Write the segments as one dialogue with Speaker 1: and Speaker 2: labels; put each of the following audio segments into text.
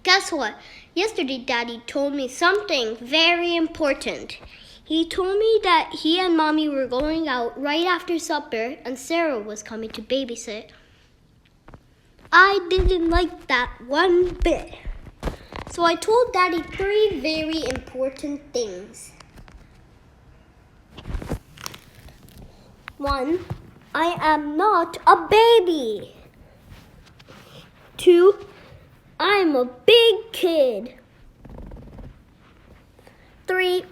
Speaker 1: Guess what? Yesterday, Daddy told me something very important. He told me that he and Mommy were going out right after supper and Sarah was coming to babysit. I didn't like that one bit. So I told Daddy 3 very important things. 1, I am not a baby. 2, I'm a big kid. 3,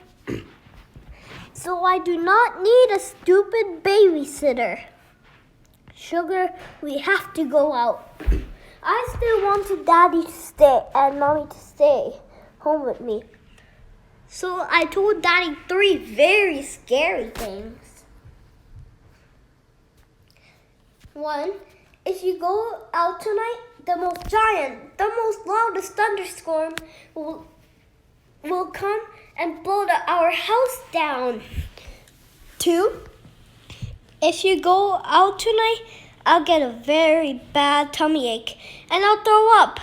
Speaker 1: so I do not need a stupid babysitter. Sugar, we have to go out. I still wanted Daddy to stay and Mommy to stay home with me. So I told Daddy 3 very scary things. 1, if you go out tonight, the most loudest thunderstorm will come and blow our house down. 2, if you go out tonight, I'll get a very bad tummy ache and I'll throw up.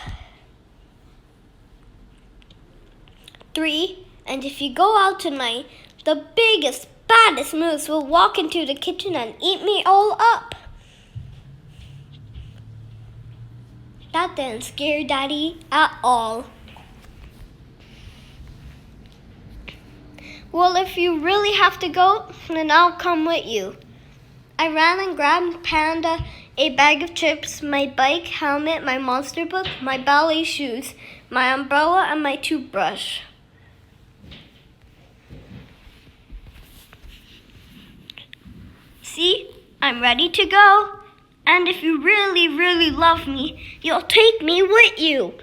Speaker 1: 3, and if you go out tonight, the biggest, baddest moose will walk into the kitchen and eat me all up. That didn't scare Daddy at all. Well, if you really have to go, then I'll come with you. I ran and grabbed Panda a bag of chips, my bike, helmet, my monster book, my ballet shoes, my umbrella, and my toothbrush. See, I'm ready to go. And if you really, really love me, you'll take me with you.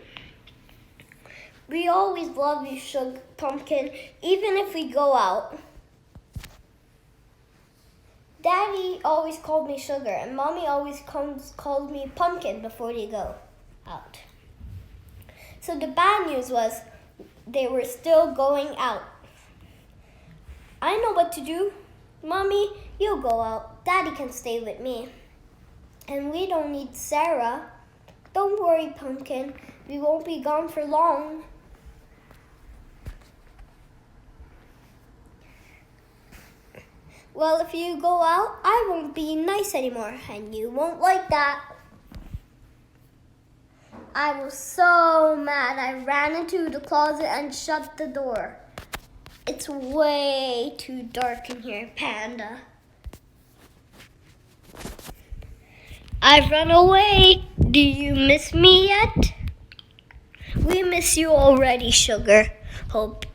Speaker 1: We always love you, Sugar Pumpkin, even if we go out. Daddy always called me Sugar, and Mommy always called me Pumpkin before they go out. So the bad news was they were still going out. I know what to do. Mommy, you go out. Daddy can stay with me. And we don't need Sarah. Don't worry, Pumpkin. We won't be gone for long. Well, if you go out, I won't be nice anymore, and you won't like that. I was so mad. I ran into the closet and shut the door. It's way too dark in here, Panda. I've run away. Do you miss me yet? We miss you already, Sugar. Hope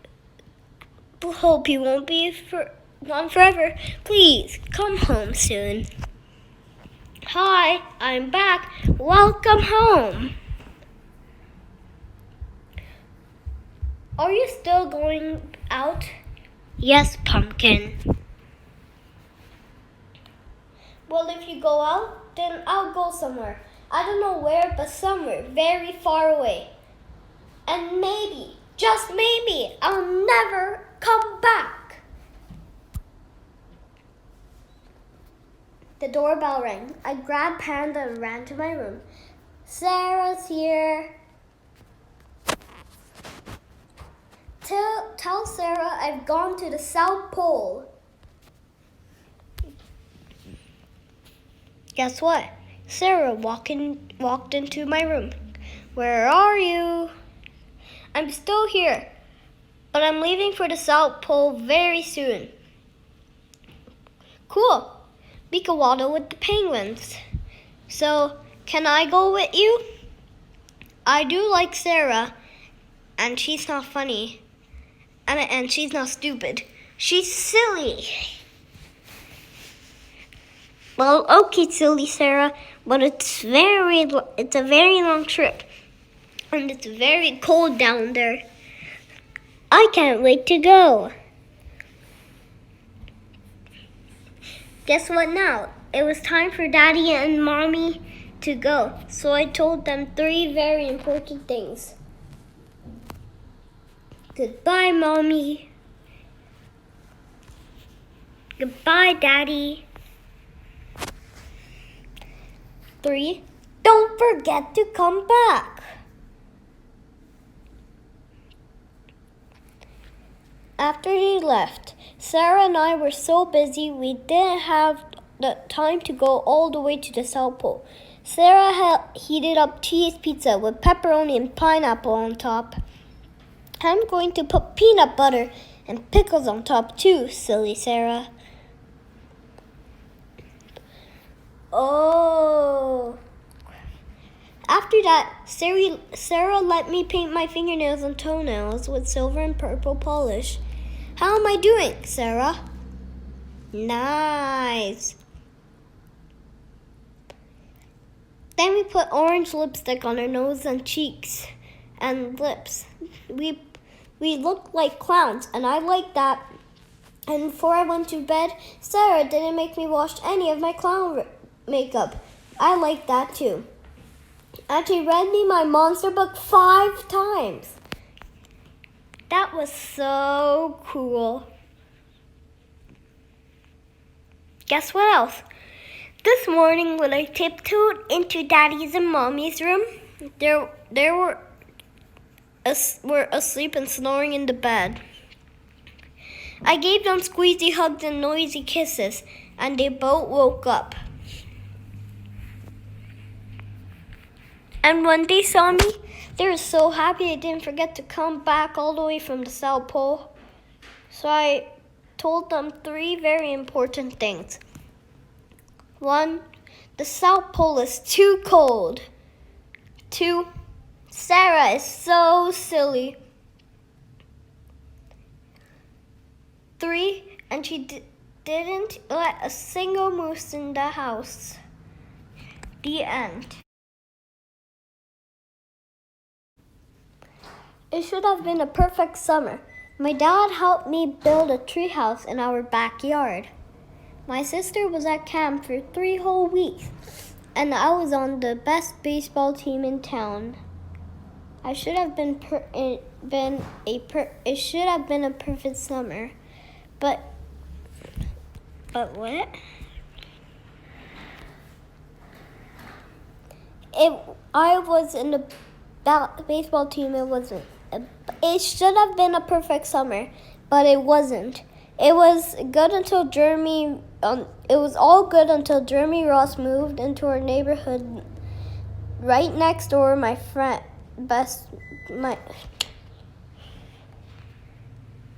Speaker 1: you won't be gone forever. Please come home soon. Hi, I'm back. Welcome home. Are you still going out? Yes, Pumpkin. Well, if you go out, then I'll go somewhere. I don't know where, but somewhere very far away. And maybe, just maybe, I'll never come back. The doorbell rang. I grabbed Panda and ran to my room. Sarah's here. Tell Sarah I've gone to the South Pole. Guess what? Sarah walked into my room. Where are you? I'm still here, but I'm leaving for the South Pole very soon. Cool. We can waddle with the penguins. So, can I go with you? I do like Sarah, and she's not funny. And she's not stupid. She's silly. Well, okay, silly Sarah, but it's a very long trip, and it's very cold down there. I can't wait to go. Guess what now? it was time for Daddy and Mommy to go. So I told them 3 very important things. Goodbye, Mommy. Goodbye, Daddy. 3, don't forget to come back. After he left, Sarah and I were so busy we didn't have the time to go all the way to the South Pole. Sarah had heated up cheese pizza with pepperoni and pineapple on top. I'm going to put peanut butter and pickles on top too, silly Sarah. Oh. After that, Sarah let me paint my fingernails and toenails with silver and purple polish. How am I doing, Sarah? Nice. Then we put orange lipstick on our nose and cheeks and lips. We looked like clowns, and I liked that. And before I went to bed, Sarah didn't make me wash any of my clown makeup. I liked that too. And she read me my monster book 5 times. That was so cool. Guess what else? This morning when I tiptoed into Daddy's and Mommy's room, they were asleep and snoring in the bed. I gave them squeezy hugs and noisy kisses, and they both woke up. And when they saw me, they were so happy I didn't forget to come back all the way from the South Pole. So I told them 3 very important things. 1, the South Pole is too cold. 2, Sarah is so silly. 3, and she didn't let a single moose in the house. The end. It should have been a perfect summer. My dad helped me build a treehouse in our backyard. My sister was at camp for 3 whole weeks, and I was on the best baseball team in town. It should have been a perfect summer, but what? I was in the baseball team. It wasn't. It should have been a perfect summer, but it wasn't. It was good until Jeremy. It was all good until Jeremy Ross moved into our neighborhood right next door. But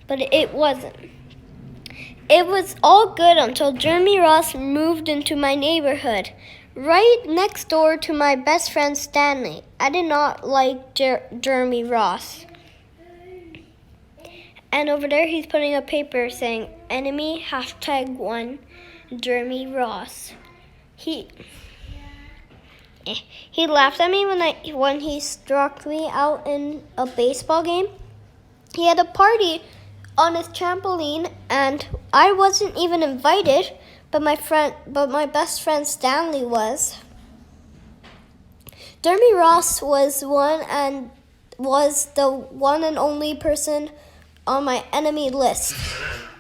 Speaker 1: it wasn't. It was all good until Jeremy Ross moved into my neighborhood right next door to my best friend Stanley. I did not like Jeremy Ross. And over there he's putting a paper saying enemy #1 Jeremy Ross. He laughed at me when he struck me out in a baseball game. He had a party on his trampoline and I wasn't even invited, but my best friend Stanley was. Jeremy Ross was the one and only person on my enemy list.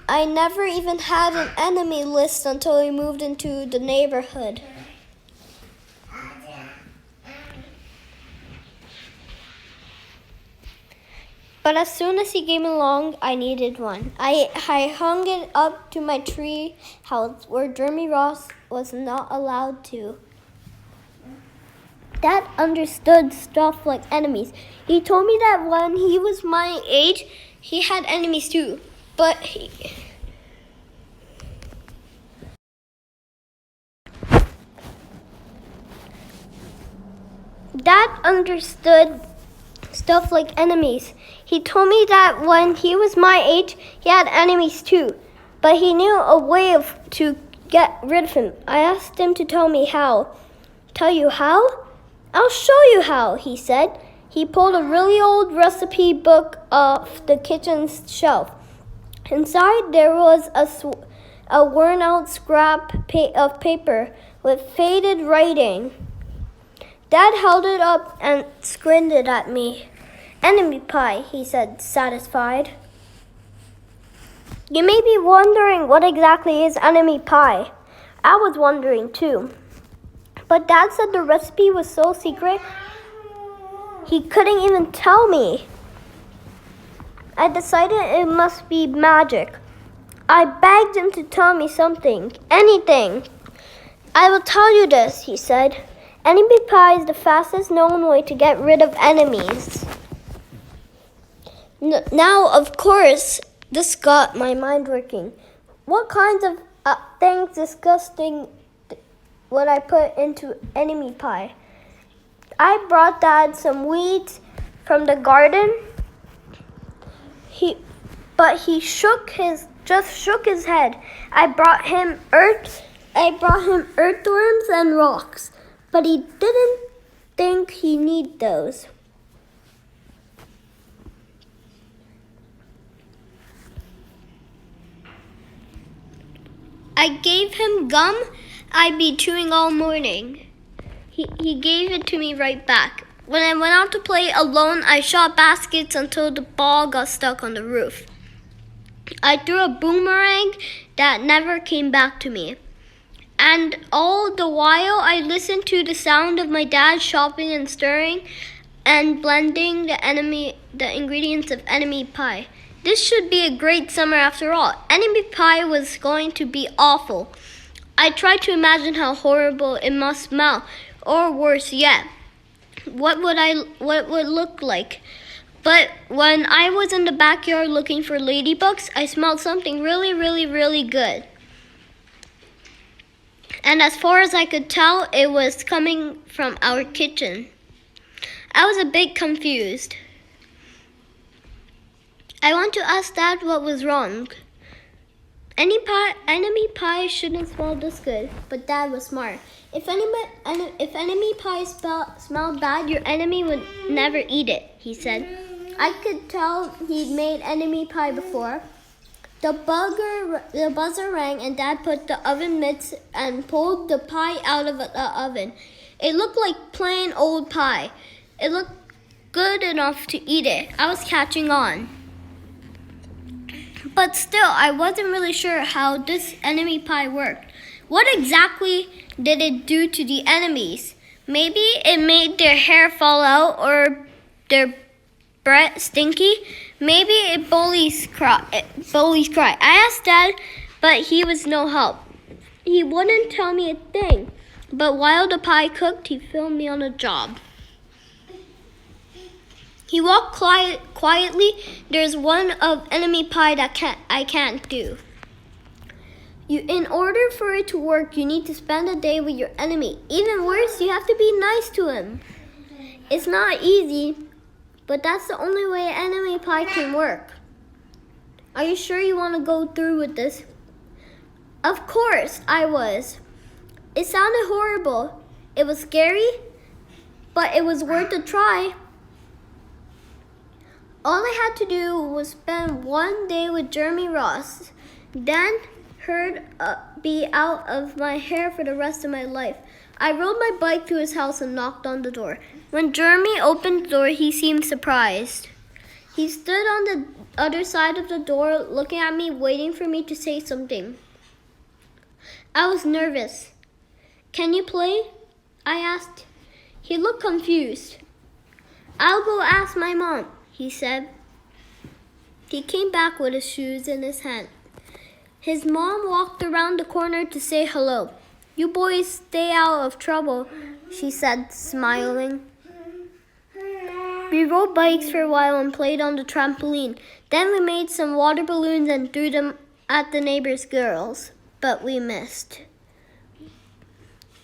Speaker 1: I never even had an enemy list until we moved into the neighborhood. But as soon as he came along, I needed one. I hung it up to my tree house where Jeremy Ross was not allowed to. Dad understood stuff like enemies. He told me that when he was my age, he had enemies too. But Dad understood stuff like enemies. He told me that when he was my age, he had enemies too, but he knew a way to get rid of him. I asked him to tell me how. Tell you how? I'll show you how, he said. He pulled a really old recipe book off the kitchen shelf. Inside there was a worn-out scrap of paper with faded writing. Dad held it up and squinted at me. "Enemy pie," he said, satisfied. You may be wondering what exactly is enemy pie. I was wondering too. But Dad said the recipe was so secret, he couldn't even tell me. I decided it must be magic. I begged him to tell me something, anything. "I will tell you this," he said. "Enemy pie is the fastest known way to get rid of enemies." Now, of course, this got my mind working. What kinds of things disgusting would I put into enemy pie? I brought Dad some weeds from the garden. He just shook his head. I brought him earthworms and rocks, but he didn't think he needed those. I gave him gum I'd be chewing all morning. He gave it to me right back. When I went out to play alone, I shot baskets until the ball got stuck on the roof. I threw a boomerang that never came back to me. And all the while, I listened to the sound of my dad chopping and stirring and blending the ingredients of enemy pie. This should be a great summer after all. Enemy pie was going to be awful. I tried to imagine how horrible it must smell, or worse yet, what would look like. But when I was in the backyard looking for ladybugs, I smelled something really, really, really good. And as far as I could tell, it was coming from our kitchen. I was a bit confused. I want to ask Dad what was wrong. Enemy pie shouldn't smell this good, but Dad was smart. If enemy pie smelled bad, your enemy would never eat it, he said. I could tell he'd made enemy pie before. The buzzer rang and Dad put the oven mitts and pulled the pie out of the oven. It looked like plain old pie. It looked good enough to eat it. I was catching on. But still, I wasn't really sure how this enemy pie worked. What exactly did it do to the enemies? Maybe it made their hair fall out or their breath stinky. Maybe it bullies cry. I asked Dad, but he was no help. He wouldn't tell me a thing. But while the pie cooked, he filled me on a job. He walked quietly. There's one of enemy pie that I can't do. In order for it to work, you need to spend a day with your enemy. Even worse, you have to be nice to him. It's not easy, but that's the only way enemy pie can work. Are you sure you want to go through with this? Of course, I was. It sounded horrible. It was scary, but it was worth a try. All I had to do was spend one day with Jeremy Ross, then be out of my hair for the rest of my life. I rode my bike to his house and knocked on the door. When Jeremy opened the door, he seemed surprised. He stood on the other side of the door, looking at me, waiting for me to say something. I was nervous. "Can you play?" I asked. He looked confused. "I'll go ask my mom," he said. He came back with his shoes in his hand. His mom walked around the corner to say hello. "You boys stay out of trouble," she said, smiling. We rode bikes for a while and played on the trampoline. Then we made some water balloons and threw them at the neighbors' girls, but we missed.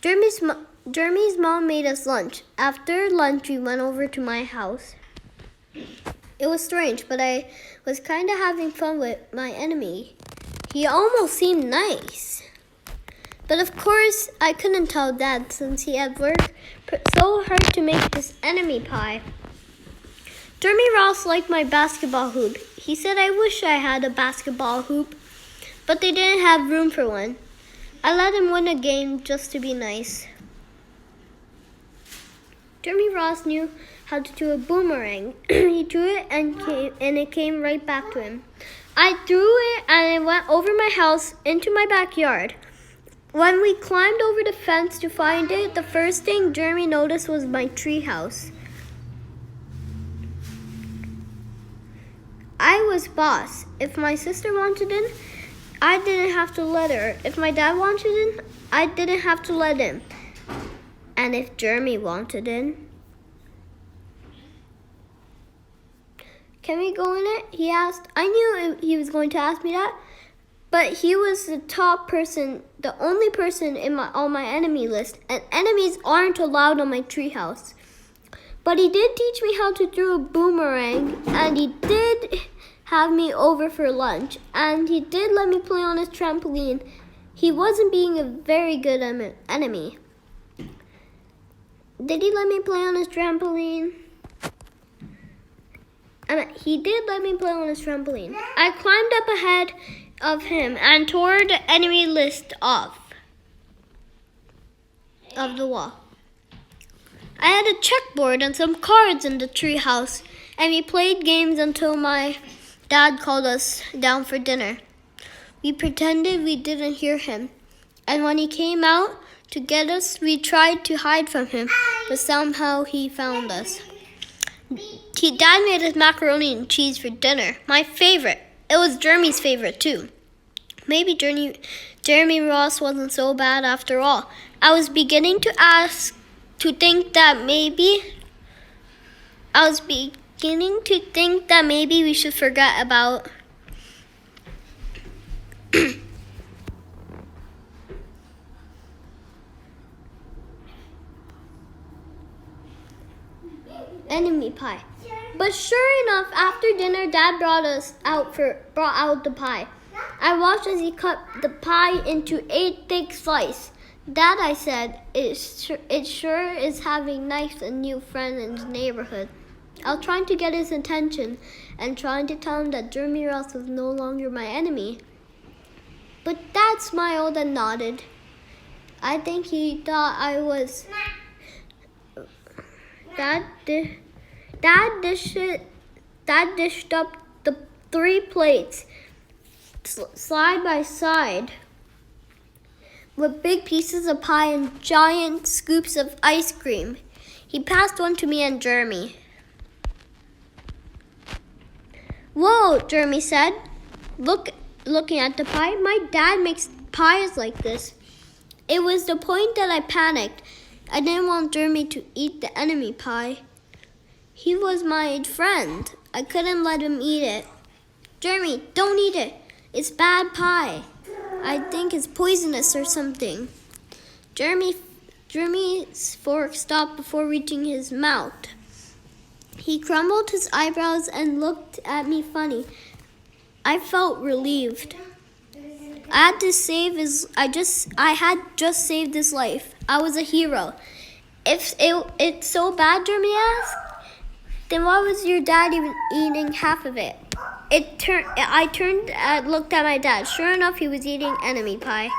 Speaker 1: Jeremy's mom made us lunch. After lunch, we went over to my house. It was strange, but I was kind of having fun with my enemy. He almost seemed nice. But of course, I couldn't tell Dad since he had worked so hard to make this enemy pie. Jeremy Ross liked my basketball hoop. He said I wish I had a basketball hoop, but they didn't have room for one. I let him win a game just to be nice. Jeremy Ross knew how to do a boomerang. He threw it and it came right back to him. I threw it and it went over my house into my backyard. When we climbed over the fence to find it, the first thing Jeremy noticed was my tree house. I was boss. If my sister wanted in, I didn't have to let her. If my dad wanted in, I didn't have to let him. And if Jeremy wanted in, can we go in it? He asked. I knew he was going to ask me that, but he was the top person, the only person on my enemy list, and enemies aren't allowed on my treehouse. But he did teach me how to throw a boomerang, and he did have me over for lunch, and he did let me play on his trampoline. He wasn't being a very good enemy. Did he let me play on his trampoline? He did let me play on his trampoline. I climbed up ahead of him and tore the enemy list off of the wall. I had a checkboard and some cards in the treehouse, and we played games until my dad called us down for dinner. We pretended we didn't hear him, and when he came out to get us, we tried to hide from him, but somehow he found us. Dad made us macaroni and cheese for dinner, my favorite. It was Jeremy's favorite too. Maybe Jeremy Ross wasn't so bad after all. I was beginning to think that maybe we should forget about enemy pie. But sure enough, after dinner, Dad brought out the pie. I watched as he cut the pie into 8 thick slices. Dad, I said, it sure is having nice and new friends in the neighborhood. I was trying to get his attention and trying to tell him that Jeremy Ross was no longer my enemy. But Dad smiled and nodded. I think he thought I was... Dad dished up the 3 plates side by side with big pieces of pie and giant scoops of ice cream. He passed one to me and Jeremy. "Whoa," Jeremy said, looking at the pie. "My dad makes pies like this." It was the point that I panicked. I didn't want Jeremy to eat the enemy pie. He was my friend. I couldn't let him eat it. "Jeremy, don't eat it. It's bad pie. I think it's poisonous or something." Jeremy's fork stopped before reaching his mouth. He crumbled his eyebrows and looked at me funny. I felt relieved. I had just saved his life. I was a hero. If it's so bad, Jeremy asked, then why was your dad even eating half of it? I turned and looked at my dad. Sure enough, he was eating enemy pie.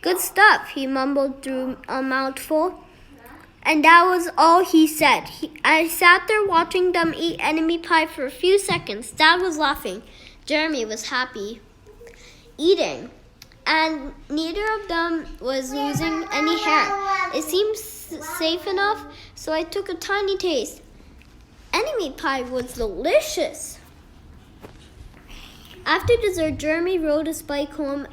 Speaker 1: "Good stuff," he mumbled through a mouthful. And that was all he said. I sat there watching them eat enemy pie for a few seconds. Dad was laughing. Jeremy was happy. Eating. And neither of them was losing any hair. It seemed safe enough, so I took a tiny taste. Enemy pie was delicious. After dessert, Jeremy rode his bike home,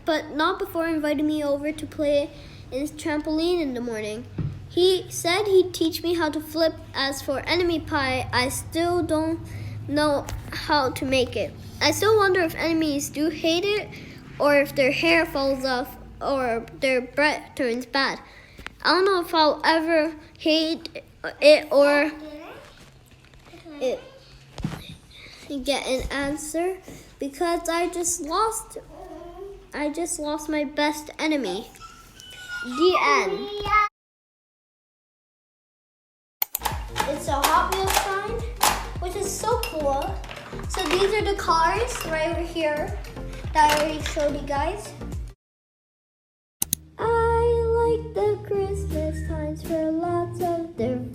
Speaker 1: but not before inviting me over to play in his trampoline in the morning. He said he'd teach me how to flip. As for enemy pie, I still don't know how to make it. I still wonder if enemies do hate it, or if their hair falls off, or their breath turns bad. I don't know if I'll ever hate it or get an answer, because I just lost my best enemy. The end. It's a Hot Wheels sign, which is so cool. So these are the cars right over here. that I already showed you guys. I like the Christmas times for lots of different